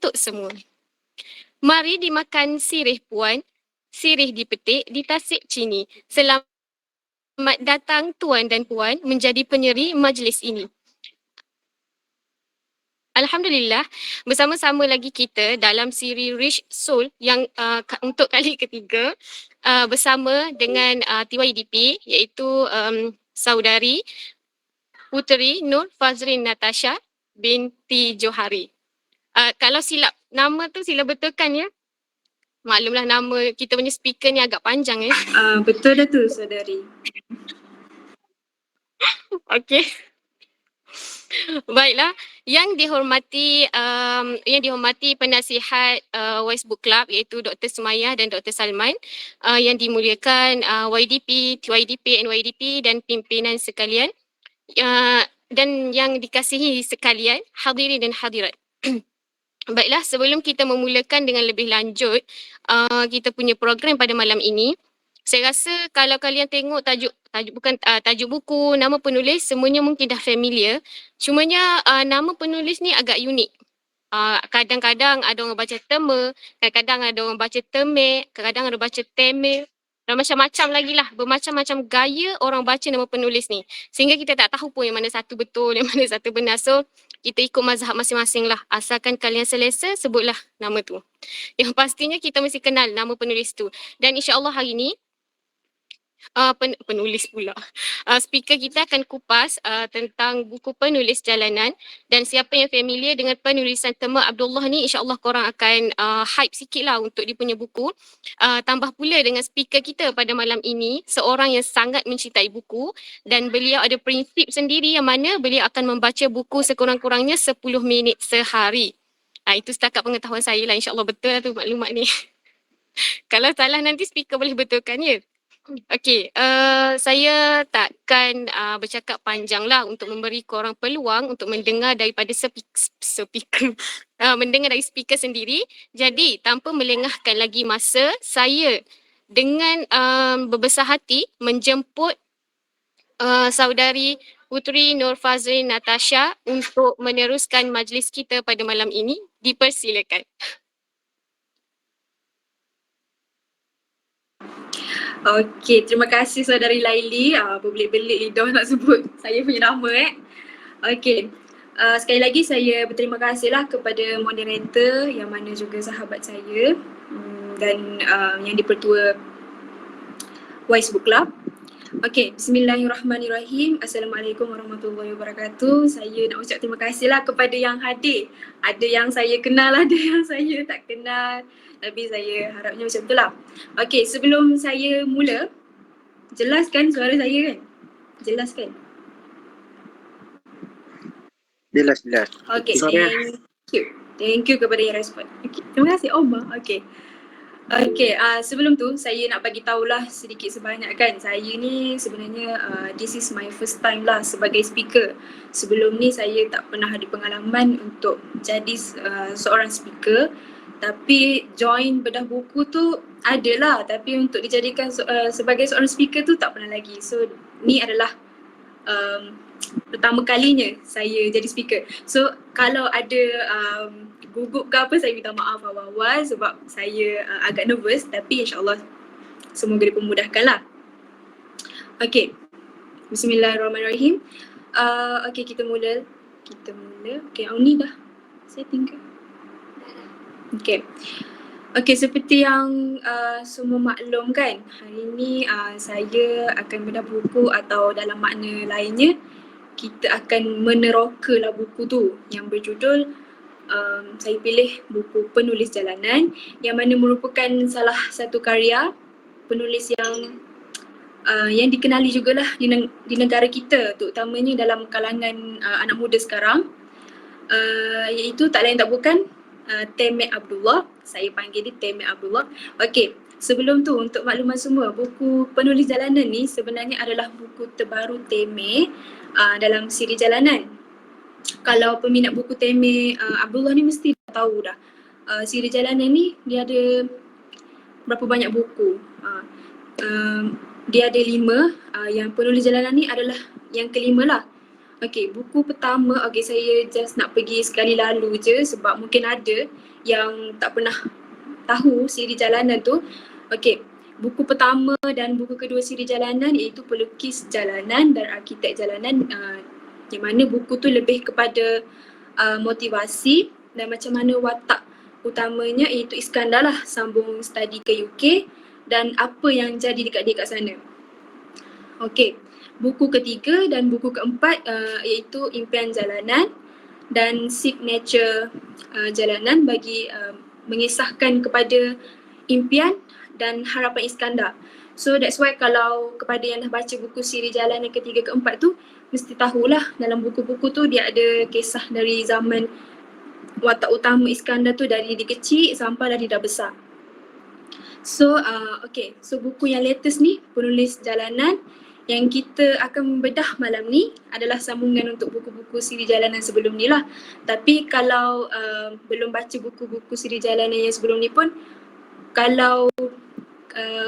untuk semua. Mari dimakan sirih puan, sirih dipetik, ditasik cini. Selamat datang tuan dan puan menjadi penyeri majlis ini. Alhamdulillah, bersama-sama lagi kita dalam siri Rich Soul yang untuk kali ketiga bersama dengan TYDP iaitu saudari Puteri Nur Fazrin Natasha binti Johari. Kalau silap nama tu sila betulkan ya. Maklumlah nama kita punya speaker ni agak panjang ya. Betul dah tu saudari. Okey. Baiklah, yang dihormati penasihat Wise Book Club iaitu Dr. Sumayah dan Dr. Salman, yang dimuliakan YDP, TYDP, NYDP dan pimpinan sekalian, dan yang dikasihi sekalian, hadirin dan hadirat. Baiklah, sebelum kita memulakan dengan lebih lanjut kita punya program pada malam ini, saya rasa kalau kalian tengok tajuk buku, nama penulis, semuanya mungkin dah familiar. Cumanya nama penulis ni agak unik. Kadang-kadang ada orang baca tema, kadang-kadang ada orang baca temek, kadang-kadang ada baca temel, dan macam-macam lagi lah. Bermacam-macam gaya orang baca nama penulis ni. Sehingga kita tak tahu pun yang mana satu betul, yang mana satu benar. So, kita ikut mazhab masing-masing lah. Asalkan kalian selesa, sebutlah nama tu. Yang pastinya kita mesti kenal nama penulis tu. Dan insya-Allah hari ni, penulis pula. Speaker kita akan kupas tentang buku penulis jalanan, dan siapa yang familiar dengan penulisan Tema Abdullah ni, insya-Allah korang akan hype sikit lah untuk dia punya buku. Tambah pula dengan speaker kita pada malam ini, seorang yang sangat mencintai buku dan beliau ada prinsip sendiri yang mana beliau akan membaca buku sekurang-kurangnya 10 minit sehari. Itu setakat pengetahuan saya lah, insya-Allah betul lah tu maklumat ni. Kalau salah nanti speaker boleh betulkan ya. Okey, saya takkan bercakap panjang lah untuk memberi korang peluang untuk mendengar daripada speaker, mendengar dari speaker sendiri. Jadi, tanpa melengahkan lagi masa, saya dengan berbesar hati menjemput saudari Puteri Nur Fazrin Natasha untuk meneruskan majlis kita pada malam ini. Dipersilakan. Okey, terima kasih saudari Laili. Berbelit-belit lidah nak sebut saya punya nama Okey. Sekali lagi saya berterima kasihlah kepada moderator yang mana juga sahabat saya dan yang dipertua Wise Book Club. Okey, bismillahirrahmanirrahim. Assalamualaikum warahmatullahi wabarakatuh. Saya nak ucap terima kasihlah kepada yang hadir. Ada yang saya kenal, ada yang saya tak kenal. Tapi saya harapnya macam itulah. Okey, sebelum saya mula, jelas kan suara saya kan? Jelas kan? Jelas. Okey, thank you. Thank you kepada yang respon. Okay. Terima kasih Oma. Okey. Okey, sebelum tu saya nak bagi tahulah sedikit sebanyak kan. Saya ni sebenarnya this is my first time lah sebagai speaker. Sebelum ni saya tak pernah ada pengalaman untuk jadi seorang speaker. Tapi join bedah buku tu adalah, tapi untuk dijadikan sebagai seorang speaker tu tak pernah lagi. So ni adalah pertama kalinya saya jadi speaker. So kalau ada gugup ke apa, saya minta maaf awal-awal sebab saya agak nervous, tapi insyaAllah semoga dipermudahkan lah. Okay, bismillahirrahmanirrahim. Okay, kita mula. Okay, ni dah setting ke? Okay, seperti yang semua maklum kan, hari ni saya akan bedah buku, atau dalam makna lainnya kita akan menerokalah buku tu yang berjudul saya pilih buku Penulis Jalanan, yang mana merupakan salah satu karya penulis yang dikenali jugalah di negara kita, terutamanya dalam kalangan anak muda sekarang, iaitu tak lain tak bukan Temek Abdullah. Saya panggil dia Temek Abdullah. Okey, sebelum tu untuk makluman semua, buku Penulis Jalanan ni sebenarnya adalah buku terbaru Temek dalam siri Jalanan. Kalau peminat buku Temek Abdullah ni mesti dah tahu dah. Siri Jalanan ni dia ada berapa banyak buku. Dia ada 5, yang Penulis Jalanan ni adalah yang kelima lah. Okay, buku pertama, okay, saya just nak pergi sekali lalu je sebab mungkin ada yang tak pernah tahu siri jalanan tu. Okay, buku pertama dan buku kedua siri jalanan iaitu Pelukis Jalanan dan Arkitek Jalanan, di mana buku tu lebih kepada motivasi dan macam mana watak utamanya iaitu Iskandar lah sambung study ke UK dan apa yang jadi dekat dia kat sana. Okay, buku ketiga dan buku keempat iaitu Impian Jalanan dan Signature Jalanan bagi mengisahkan kepada impian dan harapan Iskandar. So that's why kalau kepada yang dah baca buku siri jalanan ketiga keempat tu, mesti tahulah dalam buku-buku tu dia ada kisah dari zaman watak utama Iskandar tu dari dia kecil sampai dah besar. So okay, so buku yang latest ni, Penulis Jalanan, yang kita akan bedah malam ni adalah sambungan untuk buku-buku siri jalanan sebelum ni lah. Tapi kalau belum baca buku-buku siri jalanan yang sebelum ni pun, kalau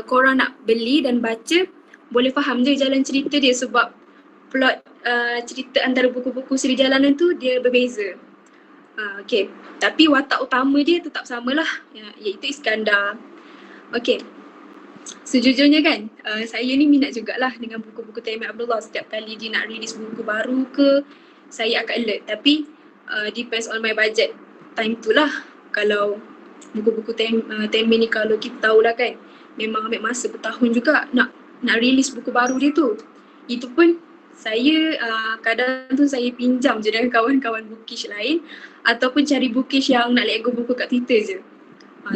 korang nak beli dan baca, boleh faham je jalan cerita dia sebab plot cerita antara buku-buku siri jalanan tu dia berbeza. Okay, tapi watak utama dia tetap samalah, iaitu Iskandar. Okay, sejujurnya kan, saya ni minat jugalah dengan buku-buku Taimur Abdullah. Setiap kali dia nak release buku baru ke, saya akan alert. Tapi depends on my budget time tu lah. Kalau buku-buku Taimur ni, kalau kita tahulah kan, memang ambil masa bertahun juga nak release buku baru dia tu. Itu pun saya kadang tu saya pinjam je dengan kawan-kawan bookish lain ataupun cari bookish yang nak let go buku kat Twitter je.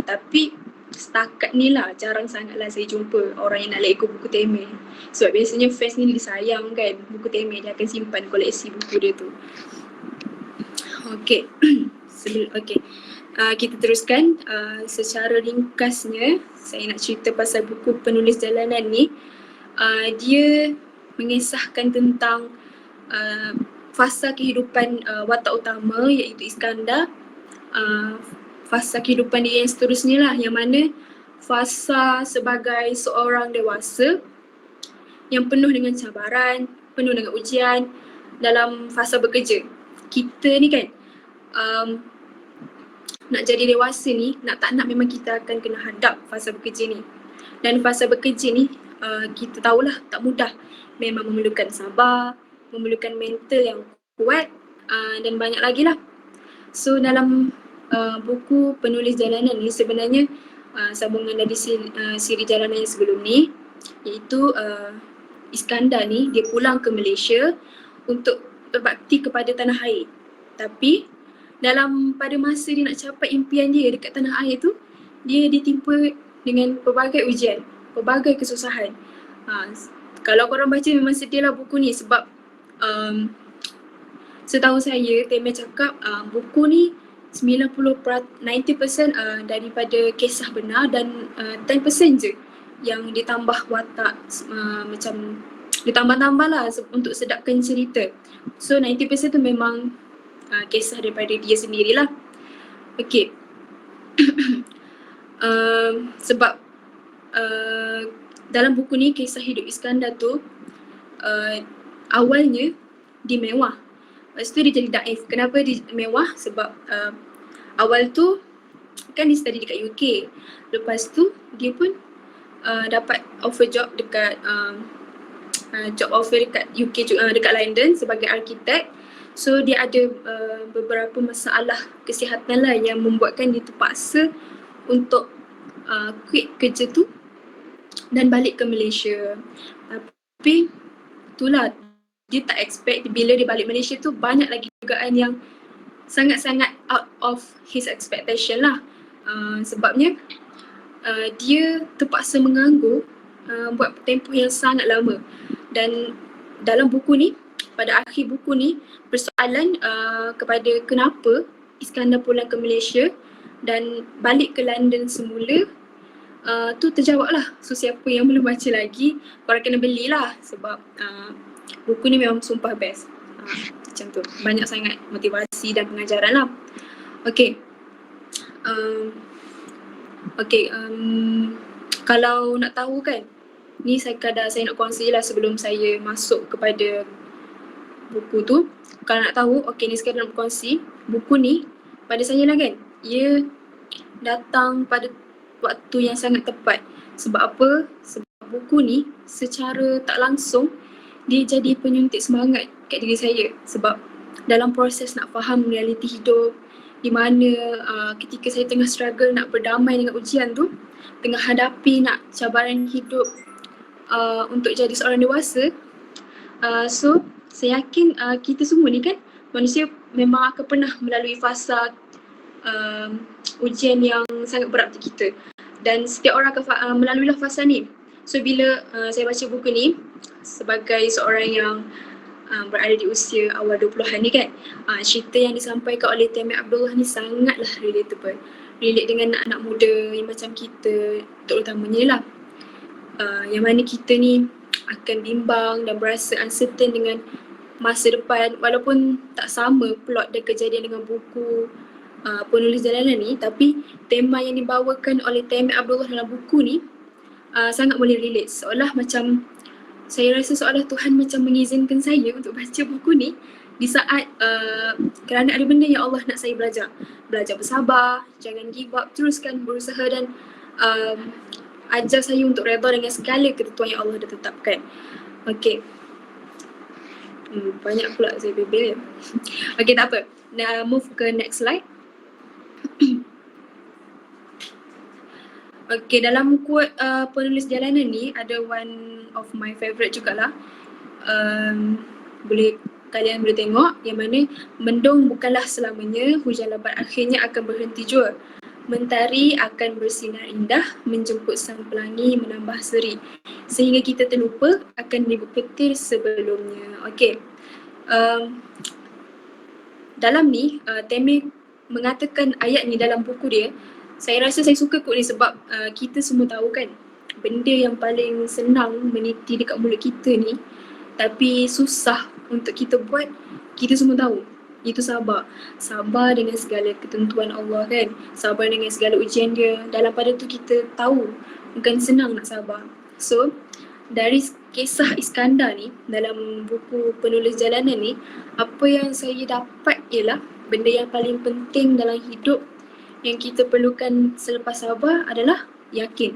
Tapi setakat ni lah jarang sangatlah saya jumpa orang yang nak let go buku Taimur. Sebab biasanya fans ni disayang kan buku Taimur, dia akan simpan koleksi buku dia tu. Okay, okay. Kita teruskan. Secara ringkasnya saya nak cerita pasal buku Penulis Jalanan ni. Dia mengisahkan tentang fasa kehidupan watak utama iaitu Iskandar, fasa kehidupan dia yang seterusnya lah, yang mana fasa sebagai seorang dewasa yang penuh dengan cabaran, penuh dengan ujian dalam fasa bekerja. Kita ni kan nak jadi dewasa ni, nak tak nak memang kita akan kena hadap fasa bekerja ni. Dan fasa bekerja ni kita tahulah tak mudah, memang memerlukan sabar, memerlukan mental yang kuat dan banyak lagi lah. So dalam buku Penulis Jalanan ni sebenarnya sambungan dari siri jalanan yang sebelum ni, iaitu Iskandar ni dia pulang ke Malaysia untuk berbakti kepada tanah air. Tapi pada masa dia nak capai impian dia dekat tanah air tu, dia ditimpa dengan pelbagai ujian, pelbagai kesusahan. Kalau korang baca memang sedih lah buku ni sebab setahu saya Taimur cakap buku ni 90% daripada kisah benar dan 10% je yang ditambah watak, macam ditambah-tambah lah untuk sedapkan cerita. So 90% tu memang kisah daripada dia sendirilah. Okay. Sebab dalam buku ni kisah hidup Iskandar tu awalnya dia mewah. Lepas tu dia jadi daif. Kenapa dia mewah? Sebab awal tu kan dia study dekat UK. Lepas tu dia pun dapat offer job dekat job offer dekat UK, dekat London sebagai arkitek. So dia ada beberapa masalah kesihatan lah yang membuatkan dia terpaksa untuk quit kerja tu dan balik ke Malaysia. Tapi itulah, dia tak expect bila dia balik Malaysia tu banyak lagi dugaan yang sangat-sangat out of his expectation lah. Sebabnya dia terpaksa menganggur buat tempoh yang sangat lama. Dan dalam buku ni, pada akhir buku ni, persoalan kepada kenapa Iskandar pulang ke Malaysia dan balik ke London semula, tu terjawab lah. So siapa yang belum baca lagi, korang kena belilah sebab buku ni memang sumpah best. Macam tu, banyak sangat motivasi dan pengajaran lah. Okay, kalau nak tahu kan, ni saya nak kongsi lah sebelum saya masuk kepada buku tu. Kalau nak tahu, okey ni sekarang nak berkongsi. Buku ni pada saya lah kan, ia datang pada waktu yang sangat tepat. Sebab apa? Sebab buku ni secara tak langsung dia jadi penyuntik semangat kat diri saya. Sebab dalam proses nak faham realiti hidup, di mana ketika saya tengah struggle nak berdamai dengan ujian tu, tengah hadapi nak cabaran hidup untuk jadi seorang dewasa, so saya yakin kita semua ni kan manusia memang akan pernah melalui fasa ujian yang sangat berat untuk kita, dan setiap orang akan melaluilah fasa ni. So bila saya baca buku ni sebagai seorang yang berada di usia awal 20-an ni kan, cerita yang disampaikan oleh Temi Abdullah ni sangatlah relatable. Relate dengan anak-anak muda yang macam kita, terutamanya lah. Yang mana kita ni akan bimbang dan berasa uncertain dengan masa depan, walaupun tak sama plot dan kejadian dengan buku penulis jalanan ni, tapi tema yang dibawakan oleh Temi Abdullah dalam buku ni sangat boleh relate. Seolah macam saya rasa seolah Tuhan macam mengizinkan saya untuk baca buku ni di saat kerana ada benda yang Allah nak saya belajar. Belajar bersabar, jangan give up, teruskan berusaha dan ajar saya untuk redha dengan segala ketentuan yang Allah dah tetapkan. Okay. Banyak pula saya bebel. Okay, tak apa. Nak move ke next slide. Okay, dalam quote penulis jalanan ni ada one of my favourite jugalah. Kalian boleh tengok yang mana mendung bukanlah selamanya, hujan lebat akhirnya akan berhenti jua. Mentari akan bersinar indah, menjemput sang pelangi menambah seri. Sehingga kita terlupa akan ribut petir sebelumnya. Okay. Dalam ni, Temi mengatakan ayat ni dalam buku dia. Saya rasa saya suka quote ni sebab kita semua tahu kan, benda yang paling senang meniti dekat mulut kita ni tapi susah untuk kita buat, kita semua tahu. Itu sabar. Sabar dengan segala ketentuan Allah kan. Sabar dengan segala ujian dia. Dalam pada tu kita tahu bukan senang nak sabar. So, dari kisah Iskandar ni dalam buku penulis jalanan ni, apa yang saya dapat ialah benda yang paling penting dalam hidup yang kita perlukan selepas sabar adalah yakin.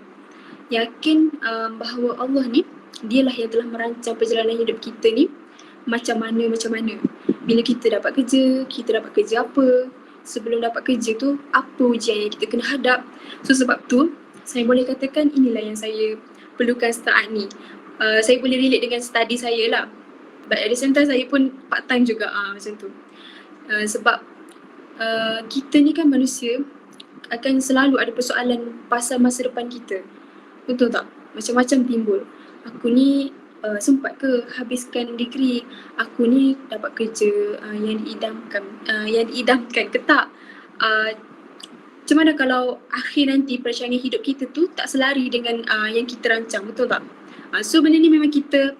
Yakin bahawa Allah ni, dialah yang telah merancang perjalanan hidup kita ni macam mana. Bila kita dapat kerja apa, sebelum dapat kerja tu apa ujian yang kita kena hadap. So sebab tu saya boleh katakan inilah yang saya perlukan saat ni. Saya boleh relate dengan study saya lah, but at the same time saya pun part time juga macam tu. Sebab kita ni kan manusia akan selalu ada persoalan pasal masa depan kita. Betul tak? Macam-macam timbul. Aku ni sempat ke habiskan degree, aku ni dapat kerja yang diidamkan ke tak? Macam mana kalau akhir nanti perjalanan hidup kita tu tak selari dengan yang kita rancang, betul tak? So benda ni memang kita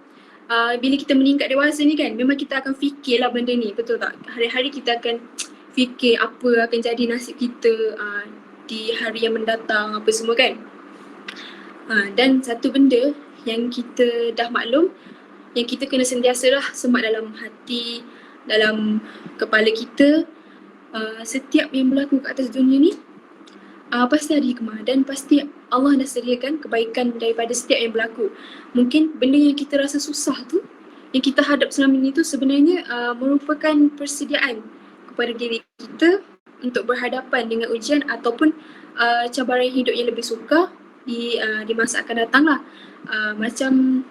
bila kita meningkat dewasa ni kan, memang kita akan fikirlah benda ni, betul tak? Hari-hari kita akan fikir apa akan jadi nasib kita di hari yang mendatang, apa semua kan. Dan satu benda yang kita dah maklum, yang kita kena sentiasalah semak dalam hati, dalam kepala kita, setiap yang berlaku kat atas dunia ni pasti ada hikmah, dan pasti Allah dah sediakan kebaikan daripada setiap yang berlaku. Mungkin benda yang kita rasa susah tu, yang kita hadap selama ni tu sebenarnya merupakan persediaan kepada diri kita untuk berhadapan dengan ujian ataupun cabaran hidup yang lebih sukar di masa akan datang lah. Macam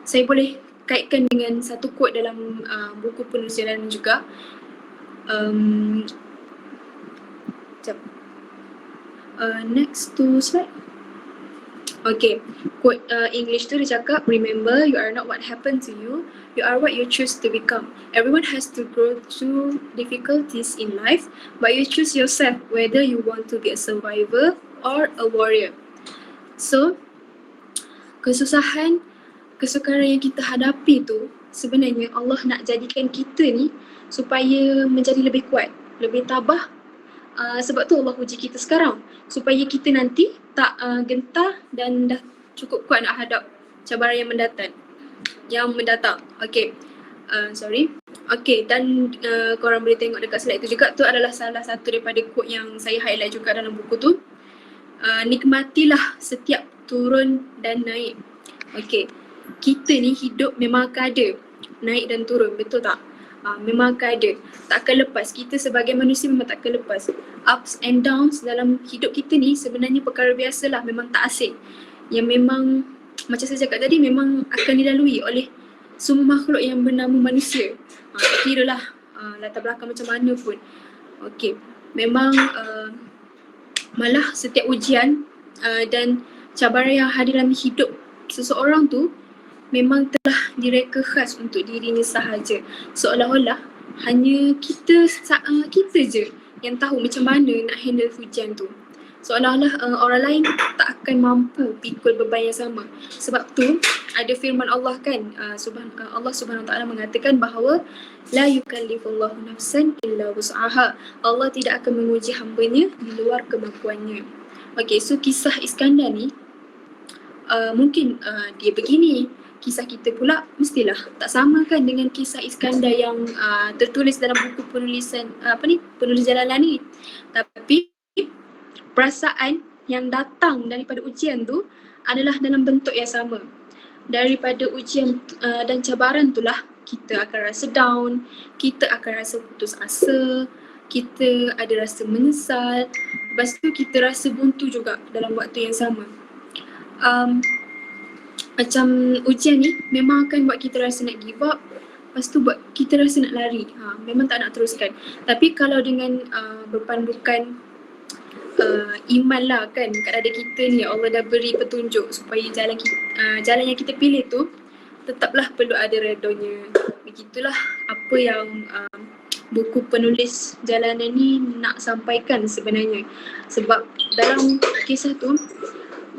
saya boleh kaitkan dengan satu quote dalam buku penulis jalanan juga. Next to slide. Okay, quote English tu dia cakap, remember you are not what happened to you, you are what you choose to become. Everyone has to grow through difficulties in life, but you choose yourself whether you want to be a survivor or a warrior. So, kesukaran yang kita hadapi tu sebenarnya Allah nak jadikan kita ni supaya menjadi lebih kuat, lebih tabah. Sebab tu Allah uji kita sekarang supaya kita nanti tak gentar dan dah cukup kuat nak hadap cabaran yang mendatang. Okay. Sorry. Okay, dan korang boleh tengok dekat slide tu juga, tu adalah salah satu daripada quote yang saya highlight juga dalam buku tu. Nikmatilah setiap turun dan naik. Okay, kita ni hidup memang akan ada naik dan turun, betul tak? Memang akan ada, tak akan lepas. Kita sebagai manusia memang tak akan lepas. Ups and downs dalam hidup kita ni sebenarnya perkara biasalah, memang tak asing. Yang memang macam saya cakap tadi, memang akan dilalui oleh semua makhluk yang bernama manusia. Tak kira lah latar belakang macam mana pun. Okay, memang malah setiap ujian dan cabaran yang hadir dalam hidup seseorang tu memang telah direka khas untuk dirinya sahaja. Seolah-olah hanya kita je yang tahu macam mana nak handle ujian tu. Seolah-olah orang lain tak akan mampu pikul beban yang sama. Sebab tu ada firman Allah kan, Allah Subhanahu Wa Taala mengatakan bahawa la yukallifullahu nafsan illa wus'aha. Allah tidak akan menguji hamba-Nya di luar kemampuannya. Okay, so kisah Iskandar ni mungkin dia begini, kisah kita pula mestilah tak sama kan dengan kisah Iskandar yang tertulis dalam buku penulisan penulis Jalalan ni. Tapi perasaan yang datang daripada ujian tu adalah dalam bentuk yang sama. Daripada ujian dan cabaran itulah kita akan rasa down, kita akan rasa putus asa, kita ada rasa menyesal, lepas tu kita rasa buntu juga dalam waktu yang sama. Macam ujian ni memang akan buat kita rasa nak give up, lepas tu buat kita rasa nak lari, memang tak nak teruskan. Tapi kalau dengan berpandukan iman lah kan kat dada kita ni, Allah dah beri petunjuk supaya jalan yang kita pilih tu tetaplah perlu ada redonya. Begitulah apa yang buku penulis Jalanan ni nak sampaikan sebenarnya. Sebab dalam kisah tu,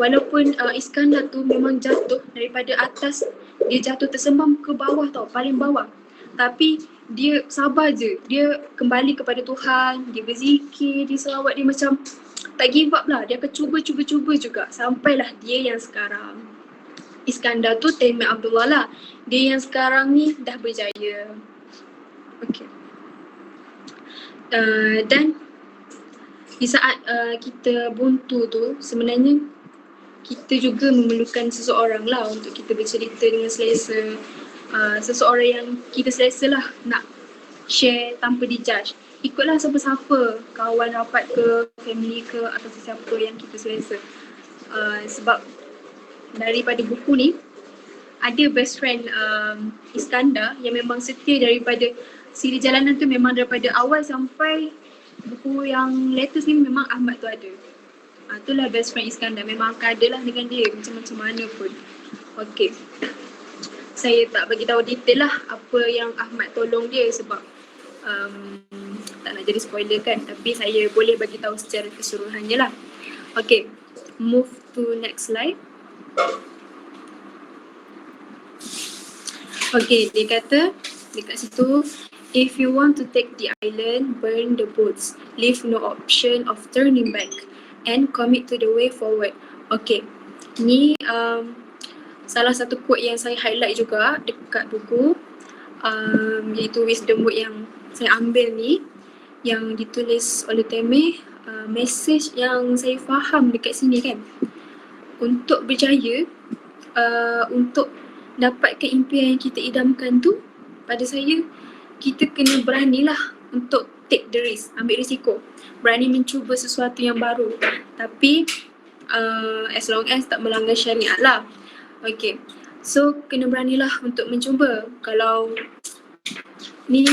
walaupun Iskandar tu memang jatuh daripada atas, dia jatuh tersembam ke bawah tau, paling bawah. Tapi dia sabar je, dia kembali kepada Tuhan, dia berzikir, dia selawat, dia macam tak give up lah. Dia akan cuba juga sampailah dia yang sekarang. Iskandar tu Taimur Abdullah lah. Dia yang sekarang ni dah berjaya. Okay. Dan di saat kita buntu tu, sebenarnya kita juga memerlukan seseorang lah untuk kita bercerita dengan selesa. Seseorang yang kita selesa lah nak share tanpa dijudge. Ikutlah siapa-siapa, kawan rapat ke, family ke, atau sesiapa yang kita selesa. Sebab daripada buku ni ada best friend Iskandar yang memang setia daripada siri Jalanan tu, memang daripada awal sampai buku yang latest ni memang Ahmad tu ada. Itulah best friend Iskandar, memang akan ada lah dengan dia macam mana pun. Okay, saya tak bagi tahu detail lah apa yang Ahmad tolong dia sebab tak nak jadi spoiler kan, tapi saya boleh bagi tahu secara keseluruhannya lah. Okay, move to next slide. Okay, dia kata dekat situ, if you want to take the island, burn the boats, leave no option of turning back and commit to the way forward. Okay, ni salah satu quote yang saya highlight juga dekat buku, iaitu wisdom book yang saya ambil ni, yang ditulis oleh Taimur. Message yang saya faham dekat sini kan, untuk berjaya, untuk dapatkan impian yang kita idamkan tu, pada saya kita kena beranilah untuk take the risk, ambil risiko, berani mencuba sesuatu yang baru, tapi as long as tak melanggar syariat lah. Okay, so kena beranilah untuk mencuba. Kalau ni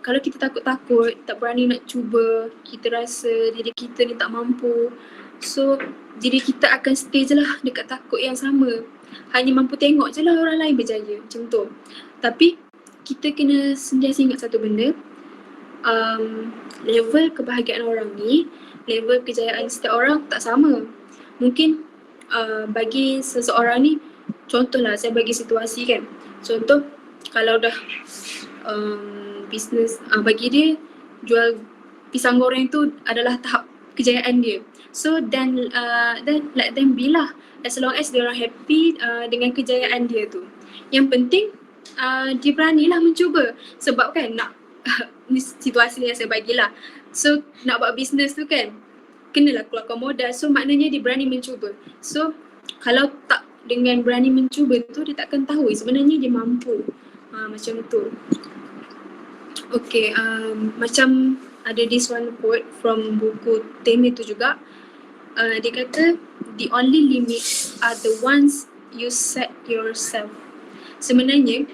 kalau kita takut-takut, tak berani nak cuba, kita rasa diri kita ni tak mampu, so diri kita akan stay je lah dekat takut yang sama, hanya mampu tengok je lah orang lain berjaya macam tu. Tapi kita kena sentiasa ingat satu benda, level kebahagiaan orang ni, level kejayaan setiap orang tak sama. Mungkin bagi seseorang ni, contohlah saya bagi situasi kan, contoh kalau dah bisnes, bagi dia jual pisang goreng tu adalah tahap kejayaan dia. So then let them be lah, as long as dia orang happy dengan kejayaan dia tu. Yang penting dia beranilah mencuba. Sebab kan nak ni situasi yang saya bagilah. So nak buat bisnes tu kan kenalah keluarkan modal. So maknanya dia berani mencuba. So kalau tak dengan berani mencuba tu dia takkan tahu sebenarnya dia mampu. Macam tu. Okay, macam ada this one quote from buku Temi tu juga. Dia kata the only limits are the ones you set yourself. Sebenarnya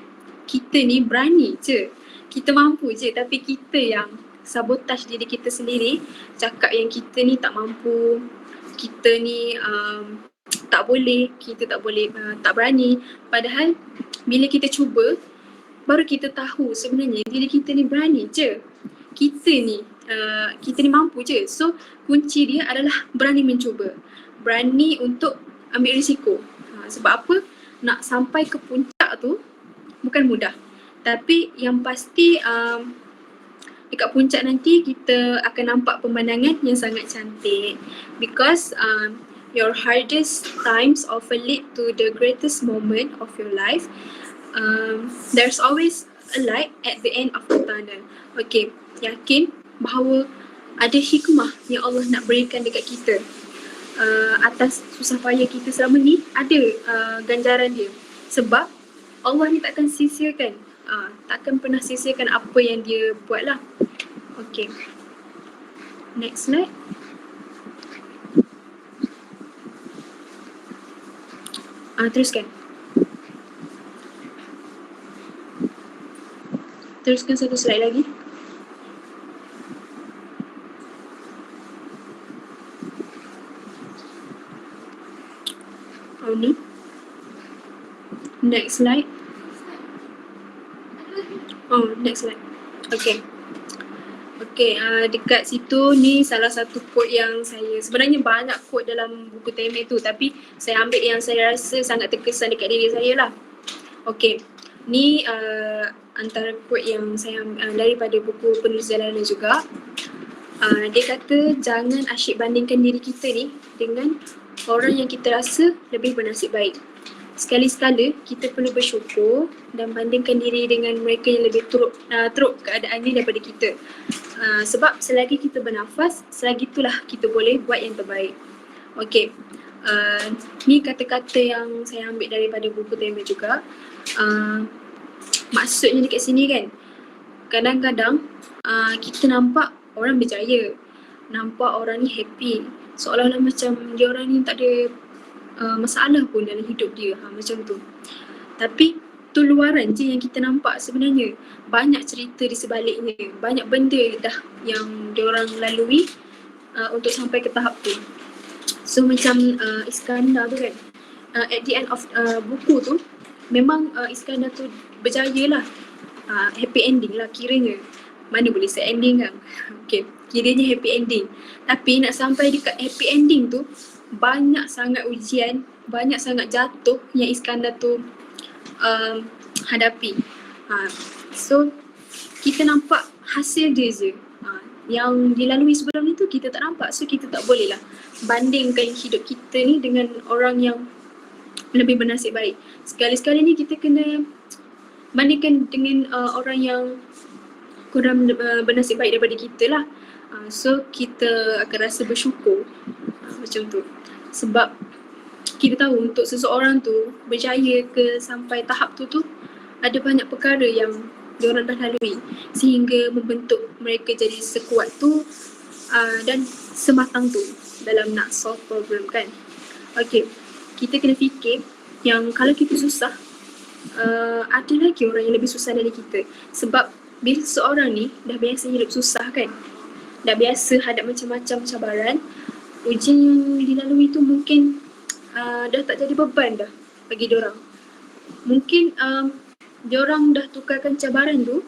kita ni berani je, kita mampu je, tapi kita yang sabotage diri kita sendiri, cakap yang kita ni tak mampu, kita ni tak boleh, kita tak boleh, tak berani. Padahal bila kita cuba baru kita tahu sebenarnya diri kita ni berani je, kita ni mampu je. So kunci dia adalah berani mencuba, berani untuk ambil risiko. Sebab apa? Nak sampai ke puncak tu bukan mudah. Tapi yang pasti dekat puncak nanti kita akan nampak pemandangan yang sangat cantik. Because your hardest times often lead to the greatest moment of your life. There's always a light at the end of the tunnel. Okay, yakin bahawa ada hikmah yang Allah nak berikan dekat kita. Atas susah payah kita selama ni ada ganjaran dia. Sebab Allah ni takkan sia-siakan, takkan pernah sia-siakan apa yang dia buat lah. Okay, next slide. Teruskan. Teruskan satu slide lagi. Ni next slide. Next slide. Okay, dekat situ ni salah satu quote yang saya, sebenarnya banyak quote dalam buku Temi tu, tapi saya ambil yang saya rasa sangat terkesan dekat diri saya lah. Okay, ni antara quote yang saya daripada buku Penulis Jalanan juga. Dia kata jangan asyik bandingkan diri kita ni dengan orang yang kita rasa lebih bernasib baik. Sekali-sekala kita perlu bersyukur dan bandingkan diri dengan mereka yang lebih teruk keadaannya daripada kita. Sebab selagi kita bernafas, selagi itulah kita boleh buat yang terbaik. Okay, ni kata-kata yang saya ambil daripada buku Temi juga. Maksudnya dekat sini kan, kadang-kadang kita nampak orang berjaya, nampak orang ni happy, seolah-olah macam dia orang ni tak ada masalah pun dalam hidup dia, macam tu. Tapi tu luaran je yang kita nampak. Sebenarnya banyak cerita di sebaliknya, banyak benda dah yang dia orang lalui untuk sampai ke tahap tu. So macam Iskandar tu kan, at the end of buku tu memang Iskandar tu berjaya lah, happy ending lah kiranya. Mana boleh sad ending kan. Okay, kiranya happy ending. Tapi nak sampai dekat happy ending tu banyak sangat ujian, banyak sangat jatuh yang Iskandar tu hadapi. So kita nampak hasil dia je, yang dilalui sebelum ni tu kita tak nampak. So kita tak boleh lah bandingkan hidup kita ni dengan orang yang lebih bernasib baik. Sekali-sekali ni kita kena bandingkan dengan orang yang kurang bernasib baik daripada kita lah. So kita akan rasa bersyukur, macam tu. Sebab kita tahu untuk seseorang tu berjaya ke sampai tahap tu ada banyak perkara yang diorang dah lalui sehingga membentuk mereka jadi sekuat tu dan sematang tu dalam nak solve problem kan. Okay, kita kena fikir yang kalau kita susah, ada lagi orang yang lebih susah dari kita. Sebab bila seseorang ni dah biasa hidup susah kan, dah biasa hadap macam-macam cabaran, ujian yang dilalui tu mungkin dah tak jadi beban dah bagi diorang. Mungkin diorang dah tukarkan cabaran tu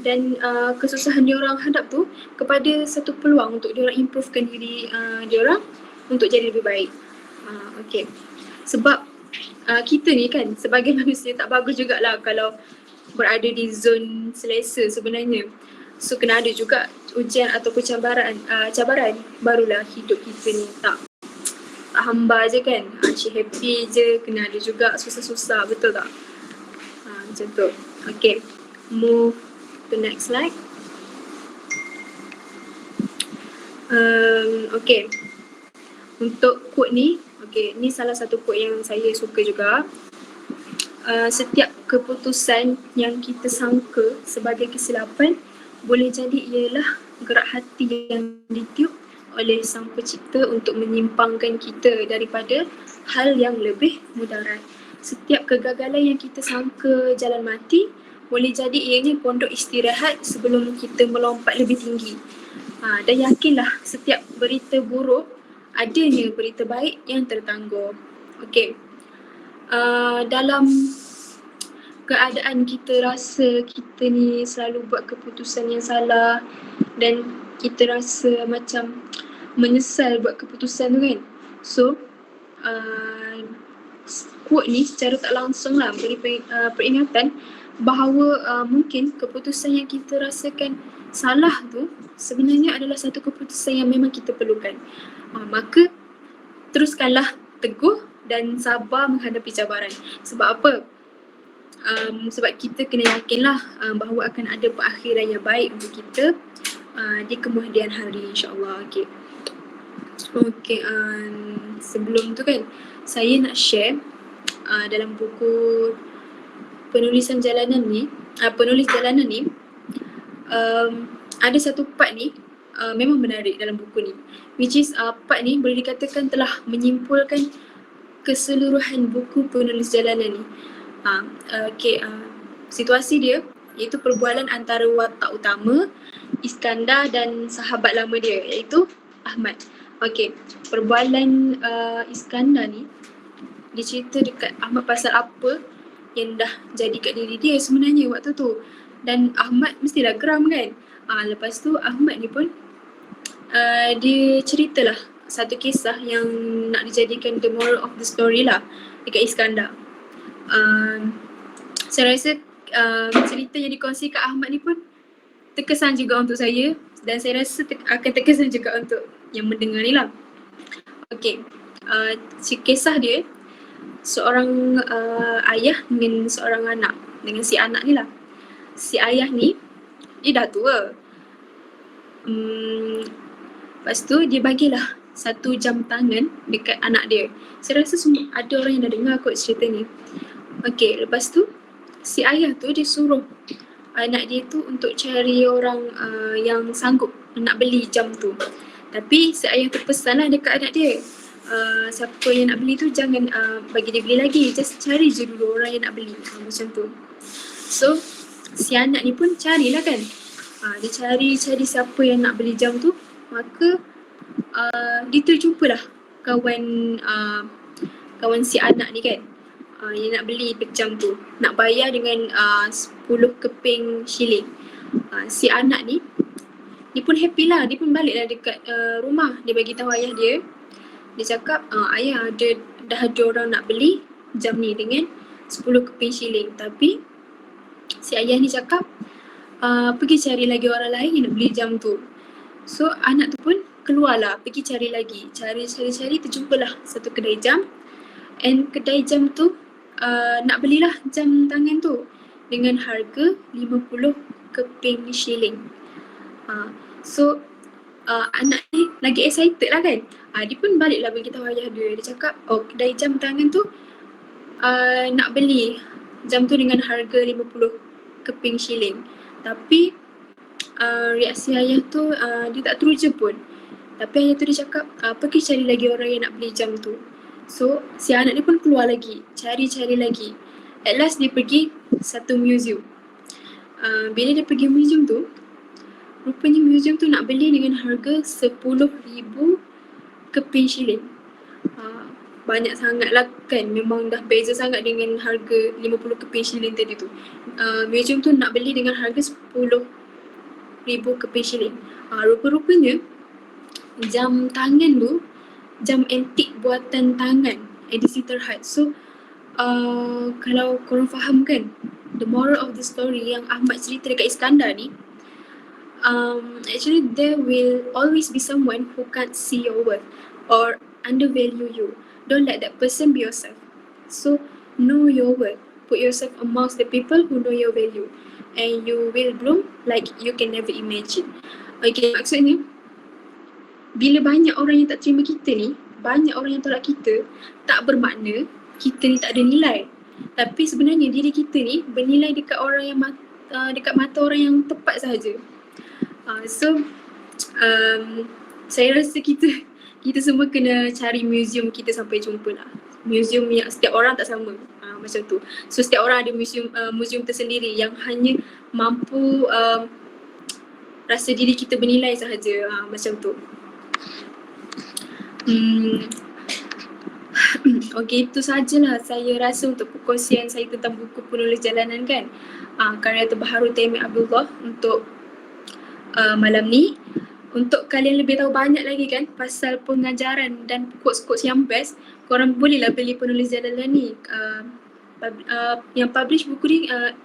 dan kesusahan diorang hadap tu kepada satu peluang untuk diorang improvekan diri diorang untuk jadi lebih baik. Okay, sebab kita ni kan sebagai manusia tak bagus jugalah kalau berada di zon selesa sebenarnya. So kena ada juga ujian ataupun cabaran, barulah hidup kita ni tak hamba je kan, asyik happy je. Kena ada juga susah-susah, betul tak? Macam tu. Okay, move to next slide. Okay, untuk quote ni, okay, ni salah satu quote yang saya suka juga. Setiap keputusan yang kita sangka sebagai kesilapan boleh jadi ialah gerak hati yang ditiup oleh Sang Pencipta untuk menyimpangkan kita daripada hal yang lebih mudarat. Setiap kegagalan yang kita sangka jalan mati boleh jadi ianya pondok istirahat sebelum kita melompat lebih tinggi. Dan yakinlah setiap berita buruk adanya berita baik yang tertangguh. Okay. Dalam keadaan kita rasa kita ni selalu buat keputusan yang salah dan kita rasa macam menyesal buat keputusan tu kan. So quote ni secara tak langsung lah beri peringatan bahawa mungkin keputusan yang kita rasakan salah tu sebenarnya adalah satu keputusan yang memang kita perlukan. Maka teruskanlah teguh dan sabar menghadapi cabaran. Sebab apa? Sebab kita kena yakinlah bahawa akan ada perakhiran yang baik untuk kita di kemudian hari, insyaAllah. Okay, sebelum tu kan saya nak share dalam buku penulisan jalanan ni, penulis jalanan ni, ada satu part ni memang menarik dalam buku ni, which is part ni boleh dikatakan telah menyimpulkan keseluruhan buku penulis jalanan ni. Situasi dia iaitu perbualan antara watak utama Iskandar dan sahabat lama dia iaitu Ahmad. Okay, perbualan Iskandar ni dicerita dekat Ahmad pasal apa yang dah jadi kat diri dia sebenarnya waktu tu. Dan Ahmad mestilah geram kan. Lepas tu Ahmad ni pun dia ceritalah satu kisah yang nak dijadikan the moral of the story lah dekat Iskandar. Saya rasa cerita yang dikongsi kat Ahmad ni pun terkesan juga untuk saya dan saya rasa akan terkesan juga untuk yang mendengar ni lah. Okay, kisah dia seorang ayah dengan seorang anak, dengan si anak ni lah. Si ayah ni dia dah tua. Lepas tu dia bagilah 1 jam tangan dekat anak dia. Saya rasa semua ada orang yang dah dengar kot cerita ni. Okay, lepas tu si ayah tu dia suruh anak dia tu untuk cari orang yang sanggup nak beli jam tu. Tapi si ayah tu pesan lah dekat anak dia, siapa yang nak beli tu jangan bagi dia beli lagi, just cari je dulu orang yang nak beli, macam tu. So si anak ni pun carilah kan, dia cari siapa yang nak beli jam tu. Maka dia terjumpalah kawan si anak ni kan, yang nak beli jam tu, nak bayar dengan 10 keping shilling. Si anak ni pun happy lah, dia pun baliklah dekat rumah. Dia bagi tahu ayah dia. Dia cakap, ayah dah ada orang nak beli jam ni dengan 10 keping shilling. Tapi si ayah ni cakap, pergi cari lagi orang lain yang nak beli jam tu. So anak tu pun keluarlah, pergi cari lagi. Cari, terjumpalah satu kedai jam. And kedai jam tu nak belilah jam tangan tu dengan harga 50 keping shilling. So anak ni lagi excited lah kan. Dia pun baliklah bagi tahu ayah dia. Dia cakap, kedai jam tangan tu nak beli jam tu dengan harga 50 keping shilling. Tapi reaksi ayah tu dia tak teruja pun. Tapi ayah tu dia cakap, pergi cari lagi orang yang nak beli jam tu. So si anak ni pun keluar lagi, cari lagi. At last dia pergi satu museum. Bila dia pergi museum tu, rupanya museum tu nak beli dengan harga 10,000 keping shilling. Banyak sangat lah kan, memang dah beza sangat dengan harga 50 keping shilling tadi tu. Museum tu nak beli dengan harga 10,000 keping shilling. Rupa-rupanya jam tangan tu jam antik buatan tangan, edisi terhad. So kalau korang faham kan, the moral of the story yang Ahmad cerita dekat Iskandar ni, actually there will always be someone who can't see your worth or undervalue you. Don't let that person be yourself. So know your worth. put yourself amongst the people who know your value and you will bloom like you can never imagine. Okay, maksudnya bila banyak orang yang tak terima kita ni, banyak orang yang tolak kita, tak bermakna kita ni tak ada nilai. Tapi sebenarnya diri kita ni bernilai dekat orang yang dekat mata orang yang tepat sahaja. So saya rasa kita semua kena cari museum kita sampai jumpa lah. Museum yang setiap orang tak sama, macam tu. So setiap orang ada museum tersendiri yang hanya mampu rasa diri kita bernilai sahaja, macam tu. Okay, itu sajalah saya rasa untuk perkongsian saya tentang buku Penulis Jalanan kan. Karya terbaru Taimeh Abdullah untuk malam ni. Untuk kalian lebih tahu banyak lagi kan pasal pengajaran dan quotes-quotes yang best, korang bolehlah beli Penulis Jalanan ni. Yang publish buku ni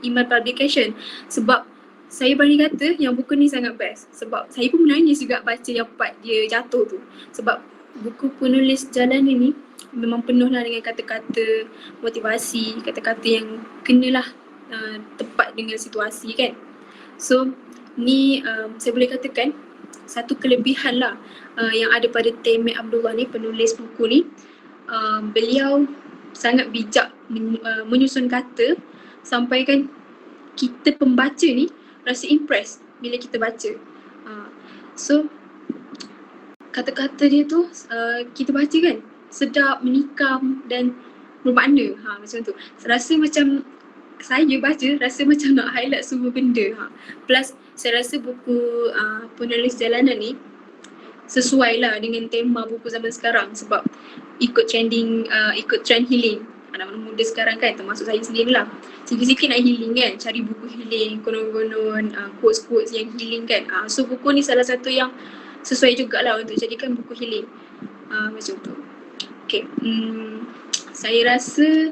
Iman Publication. Sebab saya berani kata yang buku ni sangat best. Sebab saya pun menangis juga baca yang part dia jatuh tu. Sebab buku Penulis Jalanan ni memang penuhlah dengan kata-kata motivasi, kata-kata yang kenalah tepat dengan situasi kan. So ni saya boleh katakan satu kelebihan lah yang ada pada Taimeh Abdullah ni, penulis buku ni. Beliau sangat bijak menyusun kata sampai kan kita pembaca ni rasa impress bila kita baca. So kata-kata dia tu kita baca kan sedap, menikam dan bermakna, macam tu. Rasa macam saya baca rasa macam nak highlight semua benda. Plus saya rasa buku Penulis Jalanan ni sesuai lah dengan tema buku zaman sekarang sebab ikut trend healing anak-anak muda sekarang kan, termasuk saya sendiri lah. Sikit-sikit nak healing kan, cari buku healing, konon-konon quotes-quotes yang healing kan. So buku ni salah satu yang sesuai jugalah untuk jadikan buku healing, macam tu. Okay, saya rasa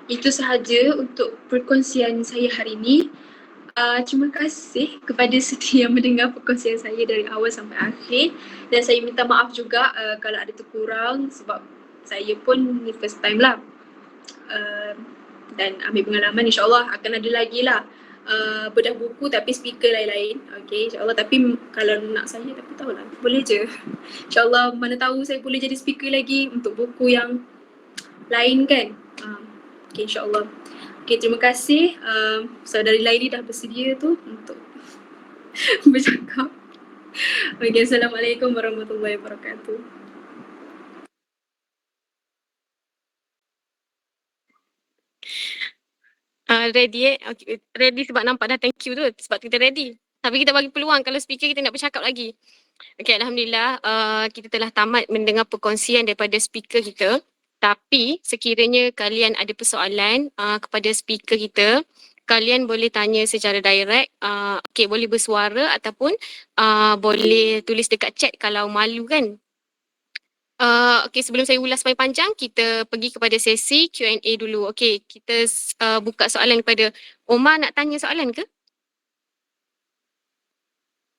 itu sahaja untuk perkongsian saya hari ini. Terima kasih kepada setiap yang mendengar perkongsian saya dari awal sampai akhir. Dan saya minta maaf juga kalau ada terkurang sebab saya pun ni first time lah. Dan ambil pengalaman, insyaAllah akan ada lagi lah bedah buku tapi speaker lain-lain. Okay, insyaAllah. Tapi kalau nak saya tapi tahulah, boleh je. InsyaAllah mana tahu saya boleh jadi speaker lagi untuk buku yang lain kan. Okay, insyaAllah. Okay, terima kasih saudari Laili dah bersedia tu untuk bercakap. Okay, Assalamualaikum warahmatullahi wabarakatuh. Ready okay. Ready sebab nampak dah thank you tu sebab kita ready. Tapi kita bagi peluang kalau speaker kita nak bercakap lagi. Okay, Alhamdulillah kita telah tamat mendengar perkongsian daripada speaker kita. Tapi sekiranya kalian ada persoalan kepada speaker kita, kalian boleh tanya secara direct, okay, boleh bersuara ataupun boleh tulis dekat chat kalau malu kan. Okay, sebelum saya ulas sampai panjang, kita pergi kepada sesi Q&A dulu. Okay, kita buka soalan kepada Omar. Nak tanya soalan ke?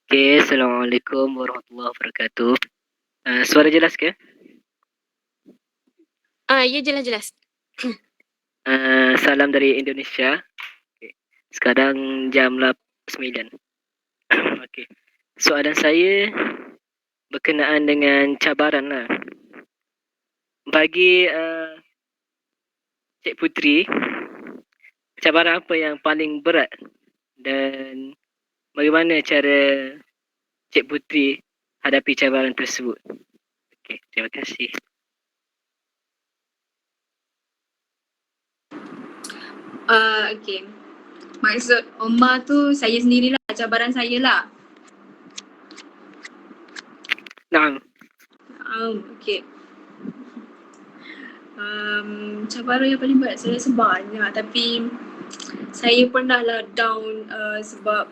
Okay, Assalamualaikum warahmatullahi wabarakatuh. Suara jelas ke? Ya, jelas-jelas. Salam dari Indonesia. Okay. Sekarang jam 9. Okay. Soalan saya berkenaan dengan cabaran lah. Bagi Cik Putri, cabaran apa yang paling berat dan bagaimana cara Cik Putri hadapi cabaran tersebut? Okay, terima kasih. Okay. Maksud Omar tu saya sendirilah, cabaran saya lah. Naam. Okay. Cabaran yang paling berat saya rasa banyak tapi saya pernah lah down sebab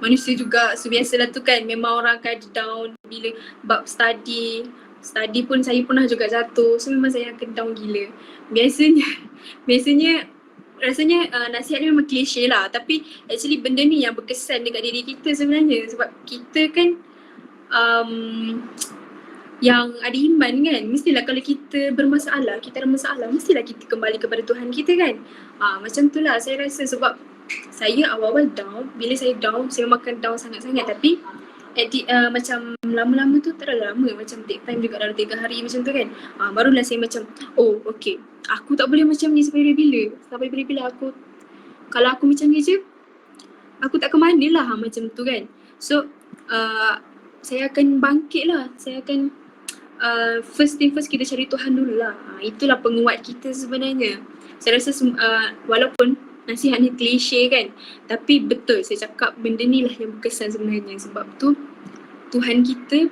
manusia juga, so biasalah tu kan, memang orang akan down bila bab study pun saya pernah juga jatuh, so memang saya akan down gila. Biasanya rasanya nasihat ni memang klise lah, tapi actually benda ni yang berkesan dekat diri kita sebenarnya sebab kita kan yang ada iman kan, mestilah kalau kita bermasalah, kita ada masalah, mestilah kita kembali kepada Tuhan kita kan. Macam tu lah saya rasa, sebab saya awal-awal down, bila saya down, saya memang akan down sangat-sangat, tapi macam lama-lama tu terlalu lama, macam take time juga dalam 3 hari macam tu kan. Barulah saya macam, oh okay, aku tak boleh macam ni sampai bila-bila. Sampai bila-bila aku, kalau aku macam ni je, aku tak ke mana lah macam tu kan. So saya akan bangkit lah, saya akan first thing first kita cari Tuhan dulu lah. Itulah penguat kita sebenarnya. Saya rasa walaupun nasihat ni klise kan, tapi betul saya cakap, benda ni lah yang berkesan sebenarnya. Sebab tu Tuhan kita,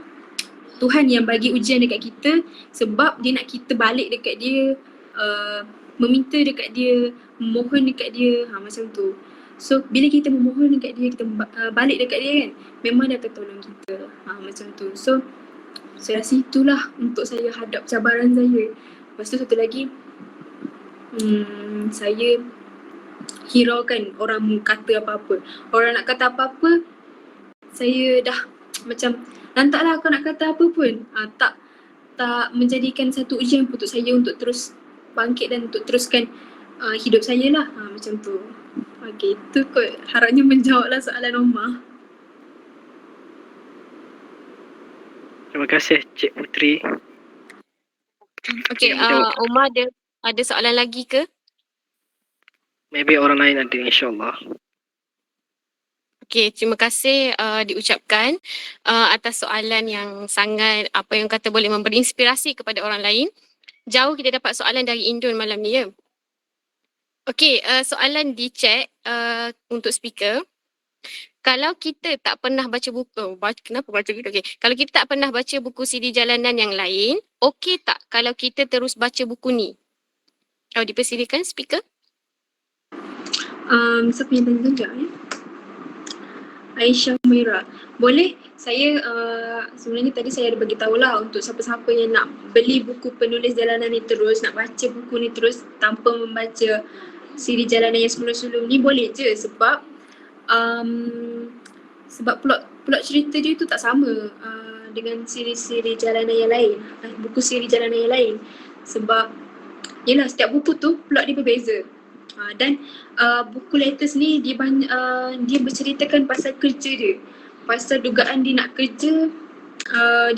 Tuhan yang bagi ujian dekat kita sebab dia nak kita balik dekat dia, meminta dekat dia, memohon dekat dia, macam tu. So bila kita memohon dekat dia, kita balik dekat dia kan, memang dia akan tolong kita, macam tu. So saya rasa itulah untuk saya hadap cabaran saya. Lepas tu satu lagi, saya hiraukan orang kata apa-apa. Orang nak kata apa-apa, saya dah macam lantaklah kau nak kata apa pun. Tak menjadikan satu ujian untuk saya untuk terus bangkit dan untuk teruskan hidup saya lah. Macam tu. Okay, itu kot harapnya menjawablah soalan Omar. Terima kasih Cik Putri. Okay, Yang menjawab. Omar ada soalan lagi ke? Maybe orang lain ada, insyaAllah. Okay, terima kasih diucapkan atas soalan yang sangat, apa yang kata, boleh memberi inspirasi kepada orang lain. Jauh kita dapat soalan dari Indon malam ni ya. Okay, soalan di chat untuk speaker. Kalau kita tak pernah baca buku, kenapa baca gitu? Okay. Kalau kita tak pernah baca buku CD jalanan yang lain, okey tak kalau kita terus baca buku ni? Dipersilakan speaker. Siapa yang tanya sekejap Aisyah Mira. Boleh saya sebenarnya tadi saya ada bagi tahulah untuk siapa-siapa yang nak beli buku penulis jalanan ni terus, nak baca buku ni terus tanpa membaca siri jalanan yang sebelum-sebelum ni, boleh je sebab plot cerita dia tu tak sama dengan siri-siri jalanan yang lain, buku siri jalanan yang lain. Sebab yelah, setiap buku tu plot dia berbeza. Dan buku latest ni dia berceritakan pasal kerja dia, pasal dugaan dia nak kerja.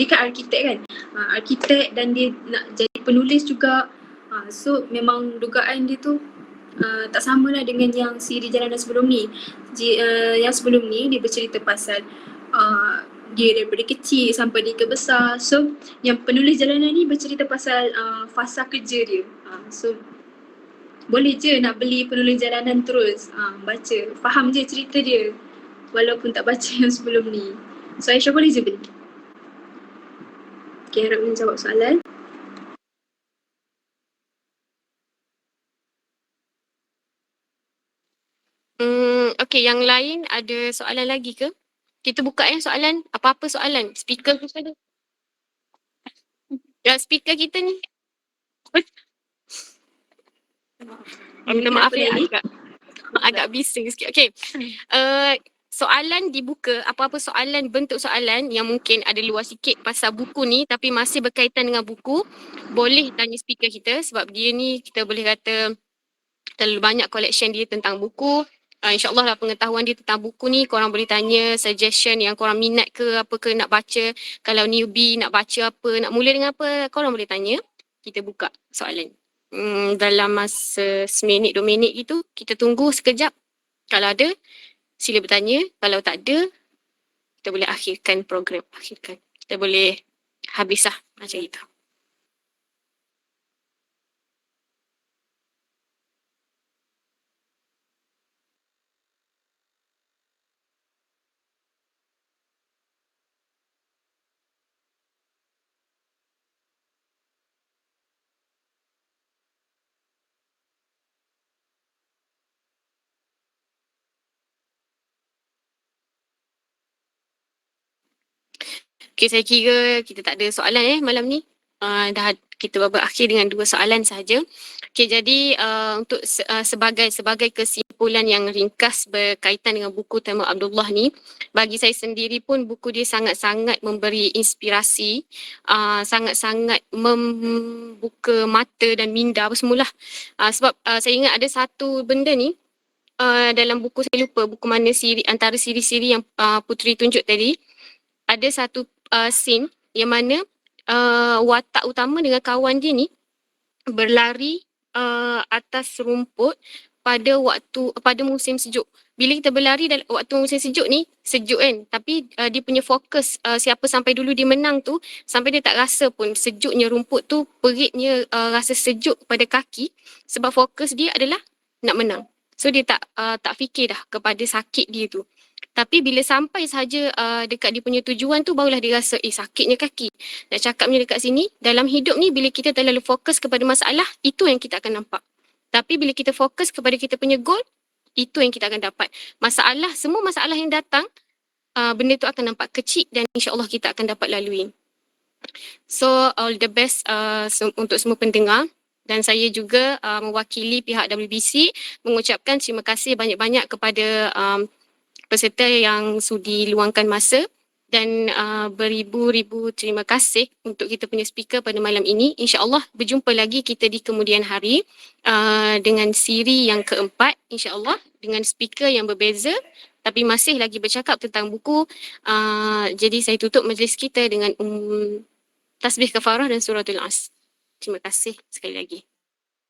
Dia kan arkitek kan, arkitek dan dia nak jadi penulis juga. So memang dugaan dia tu tak sama lah dengan yang siri jalanan sebelum ni. Yang sebelum ni dia bercerita pasal dia daripada kecil sampai dia ke besar. So yang penulis jalanan ni bercerita pasal fasa kerja dia. So boleh je nak beli penulis jalanan terus baca, faham je cerita dia walaupun tak baca yang sebelum ni. So Aisyah boleh je beli. Okay, harap menjawab soalan. Okay, yang lain ada soalan lagi ke? Kita buka soalan, apa-apa soalan. Speaker kita ada. Ya, speaker kita ni. Minta maaf ya, agak bising sikit. Okay. Soalan dibuka, apa-apa soalan, bentuk soalan yang mungkin ada luar sikit pasal buku ni tapi masih berkaitan dengan buku, boleh tanya speaker kita sebab dia ni kita boleh kata terlalu banyak collection dia tentang buku. InsyaAllah lah pengetahuan dia tentang buku ni, korang boleh tanya suggestion yang korang minat ke, apa ke nak baca. Kalau newbie nak baca apa, nak mula dengan apa, korang boleh tanya. Kita buka soalan. Dalam masa 1 minit, 2 minit gitu, kita tunggu sekejap. Kalau ada, sila bertanya. Kalau tak ada, kita boleh akhirkan program. Kita boleh habis lah macam itu. Okay, saya kira kita tak ada soalan malam ni. Dah kita berakhir dengan 2 soalan sahaja. Okay, jadi untuk sebagai kesimpulan kumpulan yang ringkas berkaitan dengan buku Taimur Abdullah ni. Bagi saya sendiri pun buku dia sangat-sangat memberi inspirasi, sangat-sangat membuka mata dan minda apa semualah. Sebab saya ingat ada satu benda ni dalam buku, saya lupa buku mana antara siri-siri yang Puteri tunjuk tadi, ada satu scene yang mana watak utama dengan kawan dia ni berlari atas rumput pada musim sejuk. Bila kita berlari dalam waktu musim sejuk ni, sejuk kan, tapi dia punya fokus siapa sampai dulu dia menang tu, sampai dia tak rasa pun sejuknya rumput tu, peritnya rasa sejuk pada kaki, sebab fokus dia adalah nak menang. So dia tak fikir dah kepada sakit dia tu. Tapi bila sampai saja dekat dia punya tujuan tu, barulah dia rasa sakitnya kaki. Nak cakapnya dekat sini, dalam hidup ni bila kita terlalu fokus kepada masalah, itu yang kita akan nampak. Tapi bila kita fokus kepada kita punya goal, itu yang kita akan dapat. Semua masalah yang datang, benda tu akan nampak kecil dan insya-Allah kita akan dapat lalui. So all the best untuk semua pendengar. Dan saya juga mewakili pihak WBC mengucapkan terima kasih banyak-banyak kepada peserta yang sudi luangkan masa, dan beribu-ribu terima kasih untuk kita punya speaker pada malam ini. InsyaAllah berjumpa lagi kita di kemudian hari dengan siri yang keempat, insyaAllah dengan speaker yang berbeza tapi masih lagi bercakap tentang buku. Jadi saya tutup majlis kita dengan tasbih kafarah dan suratul As. Terima kasih sekali lagi.